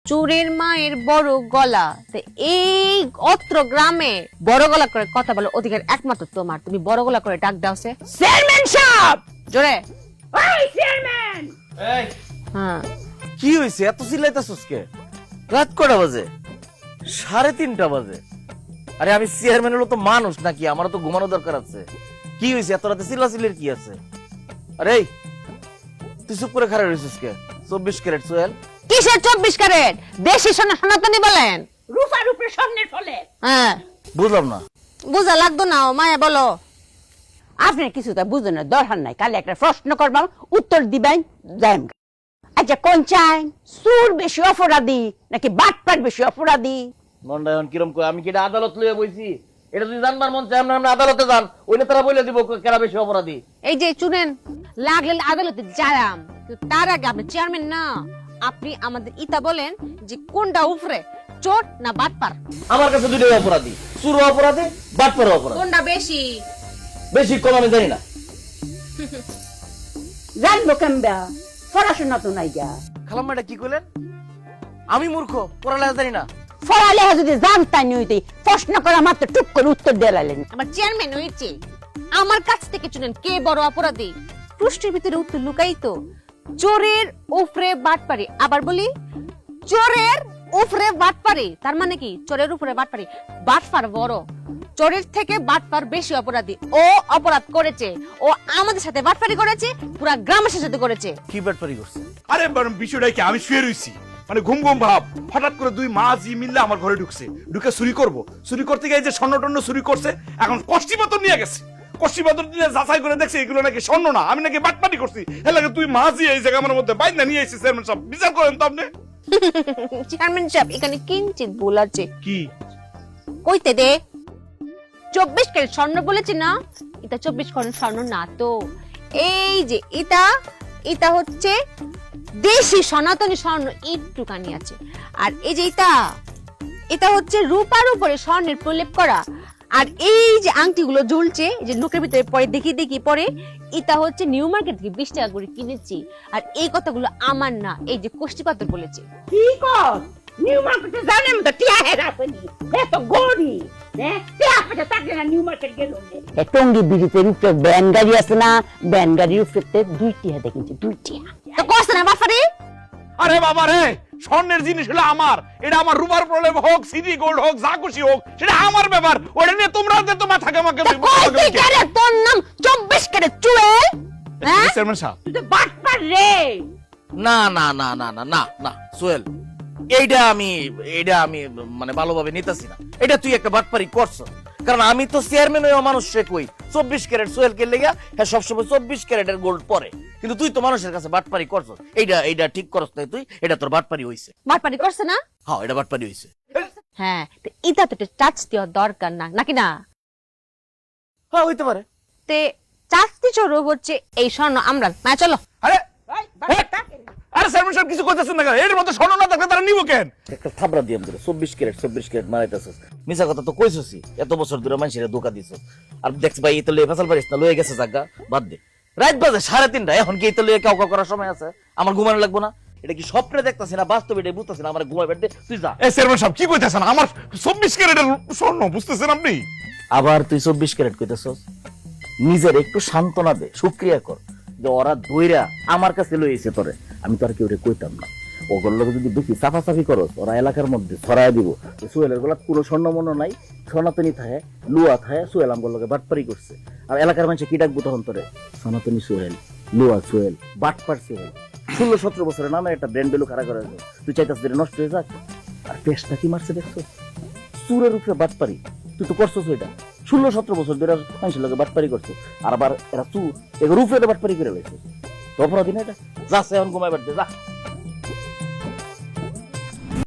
চোরের মায়ের বড় গলা, তো এই অত্র গ্রামে বড় গলা করে কথা বলার অধিকার একমাত্র তোমার। তুমি বড় গলা করে ডাক দাও সে চেয়ারম্যান সাহেব জোরে। ওই চেয়ারম্যান, এই হ্যাঁ কি হইছে? এত চিল্লাইতাছস কে? রাত কটা বাজে? 3:30 বাজে। আরে আমি চেয়ারম্যান হলো তো মানুষ নাকি? আমারও তো ঘুমানো দরকার আছে। কি হইছে? এত রাতে চিল্লাচিল্লির কি আছে? আরে এই, তুই চুপ করে খাড়া রইছিস কে? 24 ক্যারেট সোহেল। কিসের 24 ক্যারেট? দেশি সোনা সনাতনী বলেন? রূপার উপরে স্বর্ণের ফলে। হ্যাঁ বুঝলাম না। বুঝা লাগতো না, মায়া বলো। আপনার কিছু তা বুঝুন না, দরকার নাই। কালে একটা প্রশ্ন করবাম, উত্তর দিবেন, যাই। আচ্ছা কোন চাই, সুর বেশি অপরাধী নাকি বাটপার বেশি অপরাধী? মনটা এখন কিরম কই? আমি কি এটা আদালত লইয়া বইছি? এটা যদি জানবার মন চায় আমরা আদালতে যান, ওই নেতারা বলে দিব কেরা বেশি অপরাধী। এই যে শুনেন, লাগলে আদালতে যারাম, কিন্তু তার আগে আপনি চেয়ারম্যান না, আপনি আমাদের ইতা বলেন যে কোনটা উপরে, চোর না বাটপার? আমার কাছে দুটোই অপরাধী, চুরও অপরাধী, বাটপারও অপরাধী। কোনটা বেশি? বেশি কম আমি জানি না। জানবো কেমবা, পড়াশোনা তো নাই গা। খালাম্মা এটা কি কইলেন? আমি মূর্খ, পড়ালেখা জানি না? পড়ালেখা যদি জানতাই নিতে প্রশ্ন করা মাত্র টুক করে উত্তর দিয়ে লাইলেন। আমার চেয়ারম্যান হয়েছে, আমার কাছ থেকে শুনেন কে বড় অপরাধী। প্রশ্নের ভিতরে উত্তর লুকাই তো। চোরের উপরে বাটপারি, আবার বলি চোরের উপরে বাটপারি, তার মানে কি চোরের উপরে বাটপারি, বাটপার বড়, চোরের থেকে বাটপার বেশি অপরাধী। ও অপরাধ করেছে, ও আমাদের সাথে বাটপারি করেছে, পুরো গ্রামের সাথে করেছে। কি বাটপারি করছে? আরে বিষয়টা কি, আমি শুয়ে রইছি, মানে ঘুম ঘুম ভাব, হঠাৎ করে দুই মাঝি মিললে আমার ঘরে ঢুকছে, ঢুকে চুরি করবো, চুরি করতে গিয়ে যে স্বর্ণ টর্ণ চুরি করছে, এখন কষ্টি পাথর নিয়ে গেছে। কষ্টি পাথর নিয়ে যাচাই করে দেখছে এগুলো নাকি স্বর্ণ না, আমি নাকি বাটপাটি করছি। এলাকা তুই মাঝি এই জায়গা আমার মধ্যে বাইন্দা নিয়ে এসেছিস, চেয়ারম্যান সাহেব বিচার করেন তো আপনি। চেয়ারম্যান সাহেব এখানে কিঞ্চিত ভুল আছে। কি কইতে দে, 24 ক্যারেট স্বর্ণ বলেছি না, এটা 24 ক্যারেট স্বর্ণ না তো। এই যে এটা হচ্ছে দেশি সনাতনী স্বর্ণ, একটুখানি আছে। আর এই যে এটা হচ্ছে রূপার উপরে স্বর্ণের প্রলেপ করা। আর এই যে আংটিগুলো ঝুলছে, যে লোকের ভিতরে পরে দেখি পরে, এটা হচ্ছে নিউ মার্কেট থেকে 20 টাকা করে কিনেছি। আর এই কথাগুলো আমার না, এই যে কষ্টি পাথর বলেছে। কি কর নিউ মার্কেটে জানেন তো টিয়া হেরা ফেলি, এত গড়ি হ্যাঁ টিয়া পেতে থাকলে না নিউ মার্কেট গেল। টঙ্গি ব্রিজের উপরে ব্যান গাড়ি আছে না, ব্যান গাড়ির উপরে 2 টিয়া দেখেছি, 2 টিয়া। তো কষ্ট না বাফারি। আরে বাবা রে, স্বর্ণের জিনিস হলো আমার, এটা আমার রূপার প্রলেপ হোক, সিটি গোল্ড হোক, যা খুশি হোক, সেটা আমার ব্যাপার। ওটা নিয়ে তোমরা তোমার থাকে আমাকে। কই ক্যারেট তোর নাম 24 ক্যারেট চুয়েল? হ্যাঁ চেয়ারম্যান সাহেব, তুই তো বাটপার রে। না না না না না না না সোহেল, এইটা আমি মানে ভালোভাবে নিতেছি না। এটা তুই একটা বাটপারি করছ, কারণ আমি তো চেয়ারম্যান হয়ে মানুষে কই 24 ক্যারেট সোহেল কে লেগা, হ্যাঁ সবসময় 24 ক্যারেটের গোল্ড পরে, কিন্তু তুই তো মানুষের কাছে বাটপারি করছ। এইটা ঠিক করছ না তুই, এটা তোর বাটপারি হইছে। বাটপারি করছে না? হ্যাঁ এটা বাটপারি হইছে। হ্যাঁ, তো এটা তো টাচ দেওয়ার দরকার না, নাকি না? হ্যাঁ হইতে পারে। তে চাস্তি চোরও হচ্ছে এই স্বর্ণ আমরা না, চলো। আরে আরে চেয়ারম্যান সাহেব কিছু কইতেছেন না কেন? এর মধ্যে স্বর্ণ না থাকলে তারা নিব কেন? একটা থাবড়া দিয়াম ধরে 24 ক্যারেট মারাইতেছস, মিছা কথা তো কইছসি, এত বছর ধরে মানুষের ধোঁকা দিছস। আর দেখছ ভাই এটা লয়ে ফেসাল পারিস না, লয়ে গেছে জায়গা, বাদ দে। রাত বাজে 3:30, এখন কি এটা লয়ে কাউ করার সময় আছে? আমার ঘুমানো লাগবো না? এটা কি স্বপ্নে দেখতাছি না বাস্তবে এটা বুঝতাছি না? আমার ঘুমাই বেড়ে তুই যা। এই চেয়ারম্যান সাহেব কি কইতেছেন? আমার 24 ক্যারেটের স্বর্ণ বুঝতেছেন আপনি? আবার তুই 24 ক্যারেট কইতেছস? নিজের একটু সান্ত্বনা দে, শুকরিয়া কর যে ওরা দইরা আমার কাছে লইছে তোরে। আমি তো আর কেউ কইতাম না। ওগুলো লোক যদি বেশি সাফাসাফি করস, ওরা এলাকার মধ্যে ছড়ায় দিব সোহেলের গলা পুরো স্বর্ণ মনে নাই, সনাতনী থাকে, লুয়া থাকে, সোহেল আমগুলোকে বাটপারি করছে। আর এলাকার মানুষ কি ডাকবো তখন তোরে? সনাতনী সোহেল, লুয়া সোহেল, বাটপার সোহেল। 16-17 বছরের নামে একটা ব্র্যান্ড ভ্যালু খারাপ করে। তুই চাইতাস যে নষ্ট হয়ে যাক। আর পেশটা কি মারছে দেখছো? চুরের উপরে বাটপারি। তুই তো করছস ওইটা 16-17 বছর ধরে মানুষের লোকে বাটপারি করছে। আর আবার এরা চুর, এগুলো উপরে বাটপারি করে লাইছে। তো অপরাধী না এটা? যা এখন ঘুমাই বাড়তে যা।